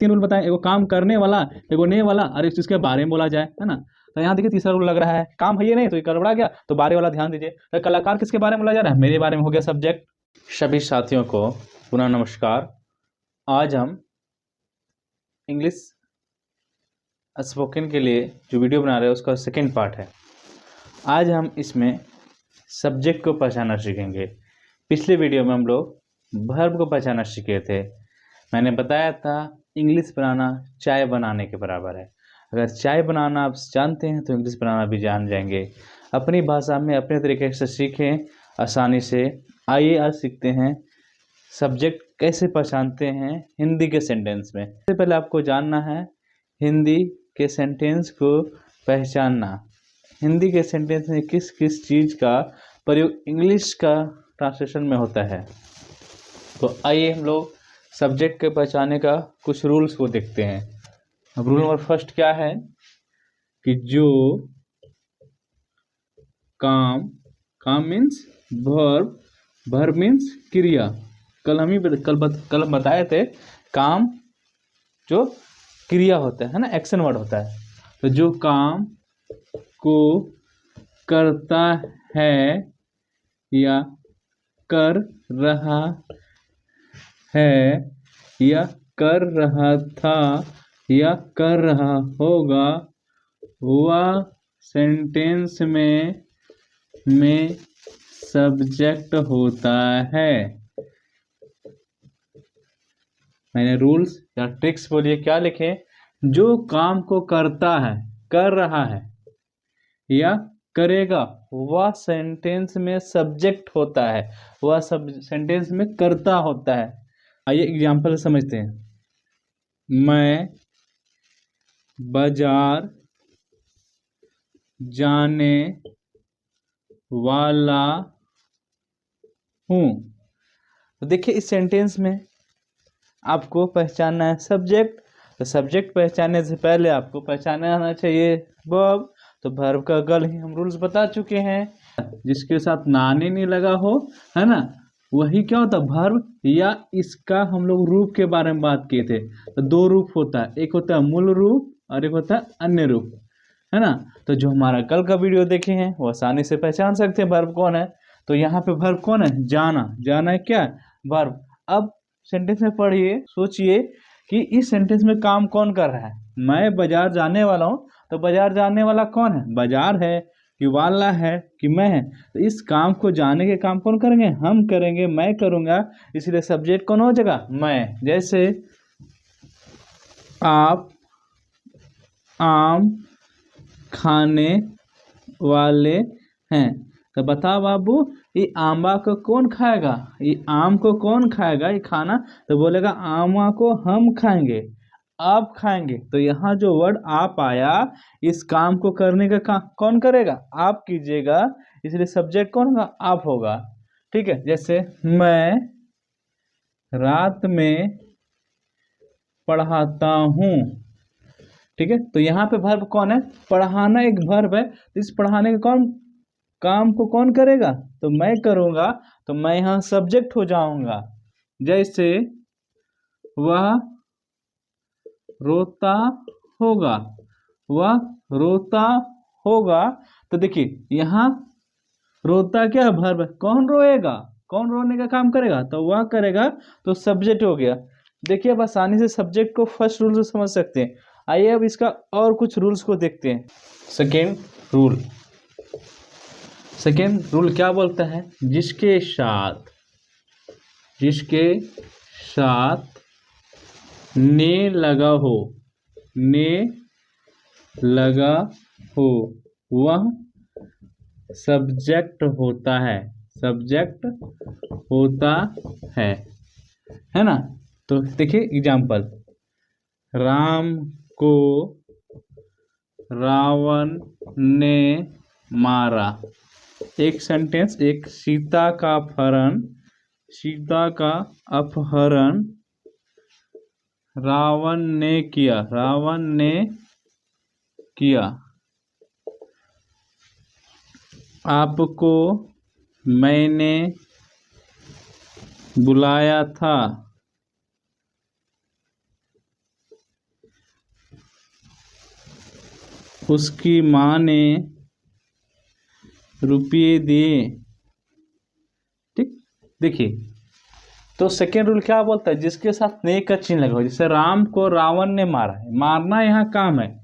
तीन रूल बताएं, एगो काम करने वाला, एगो ने वाला, और एक चीज के बारे में बोला जाए, है ना। तो यहाँ देखिए तीसरा रूल लग रहा है, काम है ये नहीं तो ये गड़बड़ा गया, तो बारे वाला ध्यान दीजिए। तो कलाकार किसके बारे में बोला जा रहा है, मेरे बारे में हो गया सब्जेक्ट। सभी साथियों को पुनः नमस्कार। आज हम इंग्लिश स्पोकन के लिए जो वीडियो बना रहे हैं उसका सेकेंड पार्ट है। आज हम इसमें सब्जेक्ट को पहचानना सीखेंगे। पिछले वीडियो में हम लोग वर्ब को पहचानना सीखे थे। मैंने बताया था इंग्लिश बनाना चाय बनाने के बराबर है। अगर चाय बनाना आप जानते हैं तो इंग्लिश बनाना भी जान जाएंगे। अपनी भाषा में अपने तरीके से सीखें आसानी से। आइए आज सीखते हैं सब्जेक्ट कैसे पहचानते हैं हिंदी के सेंटेंस में। सबसे पहले आपको जानना है हिंदी के सेंटेंस को पहचानना। हिंदी के सेंटेंस में किस किस चीज़ का प्रयोग इंग्लिश का ट्रांसलेशन में होता है। तो आइए हम लोग सब्जेक्ट के पहचाने का कुछ रूल्स को देखते हैं। अब रूल नंबर फर्स्ट क्या है कि जो काम मीन्स वर्ब, वर्ब मीन्स क्रिया। कल हम बताए थे काम जो क्रिया होता है ना, एक्शन वर्ड होता है। तो जो काम को करता है या कर रहा है या कर रहा था या कर रहा होगा, वह सेंटेंस में सब्जेक्ट होता है। मैंने रूल्स या ट्रिक्स बोलिए क्या लिखे, जो काम को करता है, कर रहा है या करेगा, वह सेंटेंस में सब्जेक्ट होता है, वह सब सेंटेंस में करता होता है। आइए एग्जाम्पल समझते हैं। मैं बाजार जाने वाला हूँ। तो देखिए इस सेंटेंस में आपको पहचानना है सब्जेक्ट। तो सब्जेक्ट पहचानने से पहले आपको पहचानना आना चाहिए वर्ब। तो वर्ब का गल ही हम रूल्स बता चुके हैं, जिसके साथ नाने नहीं लगा हो, है ना, वही क्या होता है वर्ब। या इसका हम लोग रूप के बारे में बात किए थे। तो दो रूप होता है, एक होता है मूल रूप और एक होता है अन्य रूप, है ना। तो जो हमारा कल का वीडियो देखे हैं वो आसानी से पहचान सकते हैं वर्ब कौन है। तो यहाँ पे वर्ब कौन है, जाना। जाना है क्या, वर्ब। अब सेंटेंस में पढ़िए, सोचिए कि इस सेंटेंस में काम कौन कर रहा है। मैं बाजार जाने वाला हूँ, तो बाजार जाने वाला कौन है, बाजार है कि वाला है कि मैं है। तो इस काम को जाने के काम कौन करेंगे, हम करेंगे, मैं करूँगा, इसलिए सब्जेक्ट कौन हो जाएगा, मैं। जैसे आप आम खाने वाले हैं। तो बताओ बाबू, ये आंबा को कौन खाएगा, ये आम को कौन खाएगा, ये खाना। तो बोलेगा आमा को हम खाएंगे, आप खाएंगे। तो यहाँ जो वर्ड आप आया, इस काम को करने का काम कौन करेगा, आप कीजिएगा, इसलिए सब्जेक्ट कौन होगा, आप होगा। ठीक है। जैसे मैं रात में पढ़ाता हूँ। ठीक है। तो यहाँ पे वर्ब कौन है, पढ़ाना एक वर्ब है। तो इस पढ़ाने का कौन काम को कौन करेगा, तो मैं करूँगा। तो मैं यहाँ सब्जेक्ट हो जाऊंगा। जैसे वह रोता होगा, वह रोता होगा। तो देखिए यहाँ रोता क्या वर्ब है, कौन रोएगा, कौन रोने का काम करेगा, तो वह करेगा, तो सब्जेक्ट हो गया। देखिए अब आसानी से सब्जेक्ट को फर्स्ट रूल से समझ सकते हैं। आइए अब इसका और कुछ रूल्स को देखते हैं। सेकेंड रूल, सेकेंड रूल क्या बोलता है, जिसके साथ ने लगा हो, ने लगा हो, वह सब्जेक्ट होता है, सब्जेक्ट होता है ना। तो देखिए एग्जाम्पल, राम को रावण ने मारा। एक सेंटेंस, एक सीता का अपहरण रावण ने किया। आपको मैंने बुलाया था, उसकी माँ ने रुपये दिए। ठीक, देखिए तो सेकेंड रूल क्या बोलता है, जिसके साथ ने का चिन्ह लगा हो, जैसे राम को रावण ने मारा है, मारना यहाँ काम है,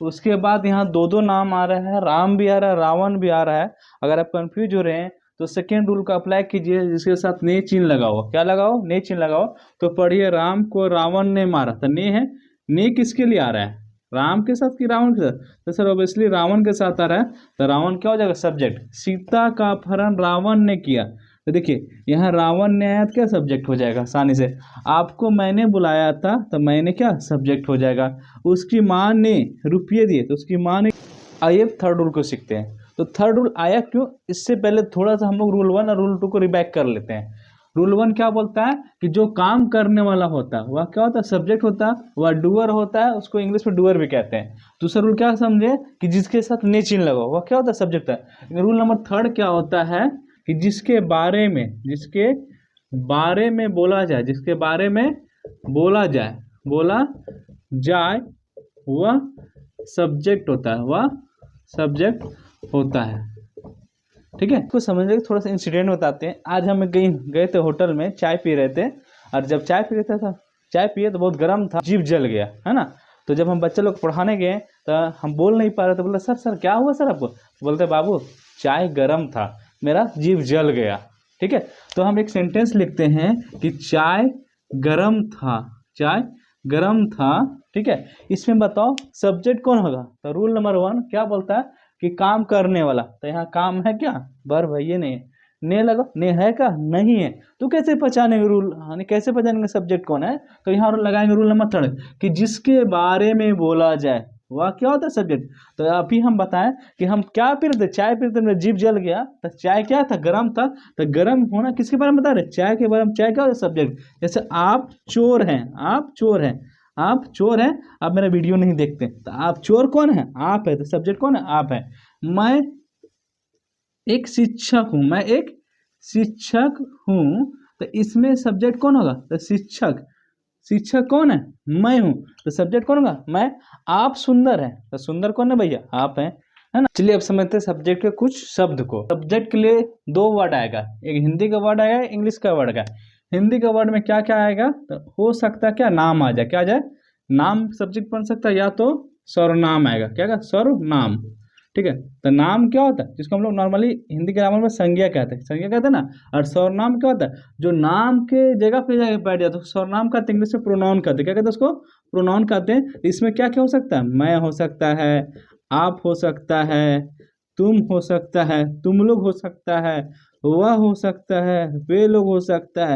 उसके बाद यहाँ दो दो नाम आ रहा है, राम भी आ रहा है रावण भी आ रहा है। अगर आप कंफ्यूज हो रहे हैं तो सेकेंड रूल का अप्लाई कीजिए, जिसके साथ ने चिन्ह लगाओ। क्या लगाओ, ने चिन्ह लगाओ। तो पढ़िए, राम को रावण ने मारा, तो ने है, ने किसके लिए आ रहा है, राम के साथ कि रावण के साथ? तो सर ऑब्वियसली रावण के साथ आ रहा है, तो रावण क्या हो जाएगा, सब्जेक्ट। सीता का अपहरण रावण ने किया, तो देखिए यहाँ रावण ने आया तो क्या सब्जेक्ट हो जाएगा आसानी से। आपको मैंने बुलाया था, तो मैंने क्या सब्जेक्ट हो जाएगा। उसकी माँ ने रुपये दिए, तो उसकी माँ ने। आइए थर्ड रूल को सीखते हैं। तो थर्ड रूल आया क्यों, इससे पहले थोड़ा सा हम लोग रूल 1 और रूल 2 को रिबैक कर लेते हैं। रूल 1 क्या बोलता है कि जो काम करने वाला होता है वह क्या होता है, सब्जेक्ट होता है, वह डूअर होता है, उसको इंग्लिश में डूअर भी कहते हैं। दूसरा रूल क्या समझे कि जिसके साथ ने चिन्ह लगा वह क्या होता है, सब्जेक्ट है। रूल नंबर थर्ड क्या होता है कि जिसके बारे में बोला जाए, जिसके बारे में बोला जाए वह सब्जेक्ट होता है, वह सब्जेक्ट होता है। ठीक है, कुछ समझने के थोड़ा सा इंसिडेंट बताते हैं। आज हम गए थे होटल में, चाय पी रहे थे, और जब चाय पी रहे थे चाय पिए तो बहुत गर्म था, जीभ जल गया है ना। तो जब हम बच्चे लोग पढ़ाने गए तो हम बोल नहीं पा रहे, तो बोला सर क्या हुआ सर आपको? बोलते बाबू चाय गर्म था, मेरा जीभ जल गया। ठीक है, तो हम एक सेंटेंस लिखते हैं कि चाय गर्म था, चाय गर्म था। ठीक है, इसमें बताओ सब्जेक्ट कौन होगा। तो रूल नंबर 1 क्या बोलता है कि काम करने वाला, तो यहाँ काम है क्या, वर्ब है, ये नहीं है। ने लगा, ने है क्या, नहीं है। तो कैसे पहचानेंगे रूल, यानी कैसे पहचानेंगे सब्जेक्ट कौन है। तो यहाँ लगाएंगे रूल नंबर 3 कि जिसके बारे में बोला जाए वह क्या होता है, सब्जेक्ट। तो अभी हम बताएं कि हम क्या पी रहे थे, चाय पी रहे थे, मेरा जीभ जल गया, तो चाय क्या था, गर्म था। तो गर्म होना किसके बारे में बता रहे, चाय के बारे में। चाय क्या होता है, सब्जेक्ट। जैसे आप चोर हैं, आप चोर हैं, आप चोर हैं, आप मेरा वीडियो नहीं देखते, तो आप चोर कौन है, आप है, तो सब्जेक्ट कौन है, आप है। मैं एक शिक्षक हूँ, मैं एक शिक्षक हूँ, तो इसमें सब्जेक्ट कौन होगा, तो शिक्षक। शिक्षक कौन है, मैं हूँ, तो सब्जेक्ट कौन होगा, मैं। आप सुंदर हैं, तो सुंदर कौन है भैया, आप हैं, है ना। चलिए अब समझते हैं सब्जेक्ट के कुछ शब्द को। सब्जेक्ट के लिए 2 वर्ड आएगा, एक हिंदी का वर्ड आएगा, इंग्लिश का वर्ड आएगा। हिंदी का वर्ड में क्या क्या आएगा, तो हो सकता है क्या, नाम आ जाए, क्या आ जाए, नाम सब्जेक्ट बन सकता है, या तो सर्वनाम आएगा, क्या आएगा, सर्वनाम। ठीक है, तो नाम क्या होता है, जिसको हम लोग नॉर्मली हिंदी ग्रामर में संज्ञा कहते हैं, संज्ञा कहते हैं ना। और सर्वनाम क्या होता है, जो नाम के जगह पे जाके बैठ जाता है, सर्वनाम कहते हैं, इंग्लिश में प्रोनाउन कहते हैं, क्या कहते हैं उसको, प्रोनाउन कहते हैं। इसमें क्या क्या हो सकता है, मैं हो सकता है, आप हो सकता है, तुम हो सकता है, तुम लोग हो सकता है, वह हो सकता है, वे लोग हो सकता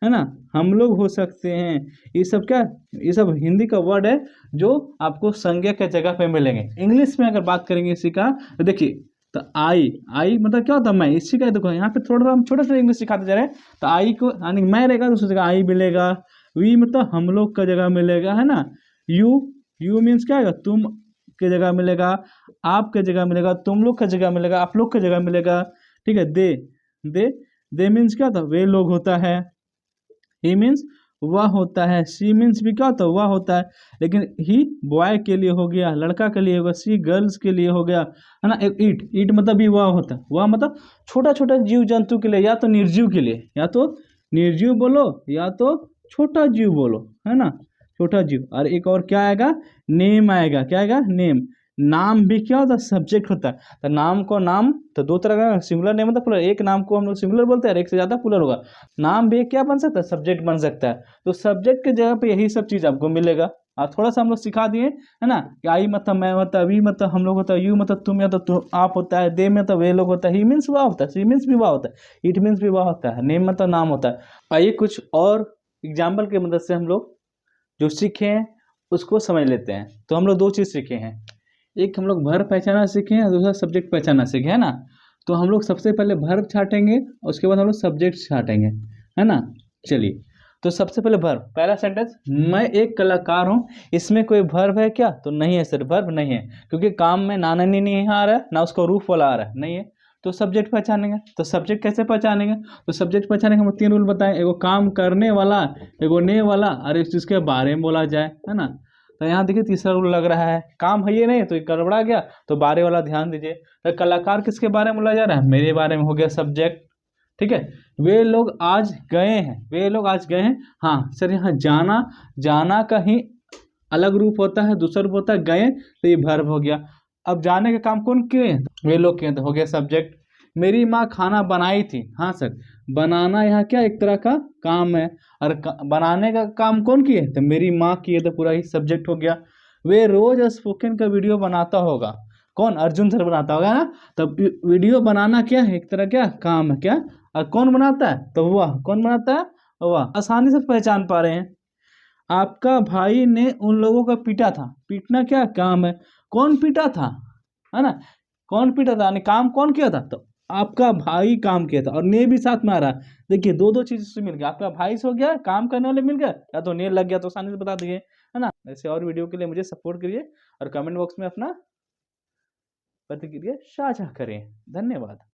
है ना, हम लोग हो सकते हैं। ये सब क्या, ये सब हिंदी का वर्ड है जो आपको संज्ञा के जगह पे मिलेंगे। इंग्लिश में अगर बात करेंगे इसी का, तो देखिए, तो आई मतलब क्या होता है, मैं। इसी का देखो यहाँ पे थोड़ा सा हम छोटा सा इंग्लिश सिखाते जा रहे हैं। तो आई को यानी मैं रहेगा, दूसरी जगह आई मिलेगा। वी मतलब हम लोग का जगह मिलेगा, है ना। यू मीन्स क्या आएगा, तुम के जगह मिलेगा, आप के जगह मिलेगा, तुम लोग का जगह मिलेगा, आप लोग का जगह मिलेगा। ठीक है, दे मीन्स क्या होता है, वे लोग होता है। ही मीन्स वह होता है। सी मीन्स भी क्या होता है, वह होता है। लेकिन ही बॉय के लिए हो गया, लड़का के लिए होगा। सी गर्ल्स के लिए हो गया, है ना। एक ईट मतलब भी वह होता है, वह मतलब छोटा छोटा जीव जंतु के लिए, या तो निर्जीव के लिए, या तो निर्जीव बोलो, या तो छोटा जीव बोलो, है ना, छोटा जीव। और एक और क्या आएगा, नेम आएगा, क्या आएगा, नेम। नाम भी क्या होता है, सब्जेक्ट होता है। तो नाम को नाम तो 2 तरह का, सिंगुलर नेम होता है, प्लुरल। एक नाम को हम लोग सिंगुलर बोलते हैं, एक से ज़्यादा प्लुरल होगा। नाम भी क्या बन सकता है, सब्जेक्ट बन सकता है। तो सब्जेक्ट के जगह पे यही सब चीज़ आपको मिलेगा। और थोड़ा सा हम लोग सिखा दिए, है ना, कि आई मतलब मैं होता है, वी मतलब हम लोग होता है, यू मतलब तुम, या तो तुम आप होता है, दे मतलब वे लोग होता है, ही मीन्स वह होता है, सी मीन्स भी वह होता है, इट मीन्स भी वह होता है, नेम मतलब नाम होता है। आइए कुछ और एग्जाम्पल की मदद से हम लोग जो सीखे हैं उसको समझ लेते हैं। तो हम लोग 2 चीज़ सीखे हैं, एक हम लोग वर्ब पहचाना सीखे हैं, दूसरा सब्जेक्ट पहचाना सीखे, है ना। तो हम लोग सबसे पहले वर्ब छाटेंगे, उसके बाद हम लोग सब्जेक्ट छाटेंगे, है ना। चलिए, तो सबसे पहले वर्ब, पहला सेंटेंस, मैं एक कलाकार हूँ। इसमें कोई वर्ब है क्या, तो नहीं है सर, वर्ब नहीं है, क्योंकि काम में ना नहीं आ रहा है, ना उसको रूफ वाला आ रहा है, नहीं है। तो सब्जेक्ट पहचानेंगे, तो सब्जेक्ट कैसे पहचानेंगे, तो सब्जेक्ट पहचानेंगे हम 3 रूल बताएं। एगो काम करने वाला, एगो ने वाला, और एक चीज़ के बारे में बोला जाए, है ना। तो यहाँ देखिए तीसरा रूल लग रहा है, काम है ये नहीं तो ये गड़बड़ा गया, तो बारे वाला ध्यान दीजिए। तो कलाकार किसके बारे में बोला जा रहा है, मेरे बारे में हो गया सब्जेक्ट, ठीक है। वे लोग आज गए हैं, वे लोग आज गए हैं। हाँ सर, यहाँ जाना, जाना का ही अलग रूप होता है, दूसरा रूप होता है गए, तो ये वर्ब हो गया। अब जाने का काम कौन किए, वे लोग किए, तो हो गया सब्जेक्ट। मेरी माँ खाना बनाई थी, हाँ सर, बनाना यहाँ क्या एक तरह का काम है, और बनाने का काम कौन किए, तो मेरी माँ किए, तो पूरा ही सब्जेक्ट हो गया। वे रोज स्पोकन का वीडियो बनाता होगा, कौन, अर्जुन सर बनाता होगा ना। तब वीडियो बनाना क्या है, एक तरह क्या काम है क्या, और कौन बनाता है, तो वह, कौन बनाता है, वह। आसानी से पहचान पा रहे हैं। आपका भाई ने उन लोगों का पीटा था, पीटना क्या काम है, कौन पीटा था, है ना, कौन पीटा था, यानी काम कौन किया था, तो आपका भाई काम किया था, और ने भी साथ में आ रहा है। देखिए दो दो चीज से मिल गया, आपका भाई से हो गया, काम करने वाले मिल गया, या तो ने लग गया, तो आसानी से बता दिए, है ना। ऐसे और वीडियो के लिए मुझे सपोर्ट करिए, और कमेंट बॉक्स में अपना प्रतिक्रिया साझा करें। धन्यवाद।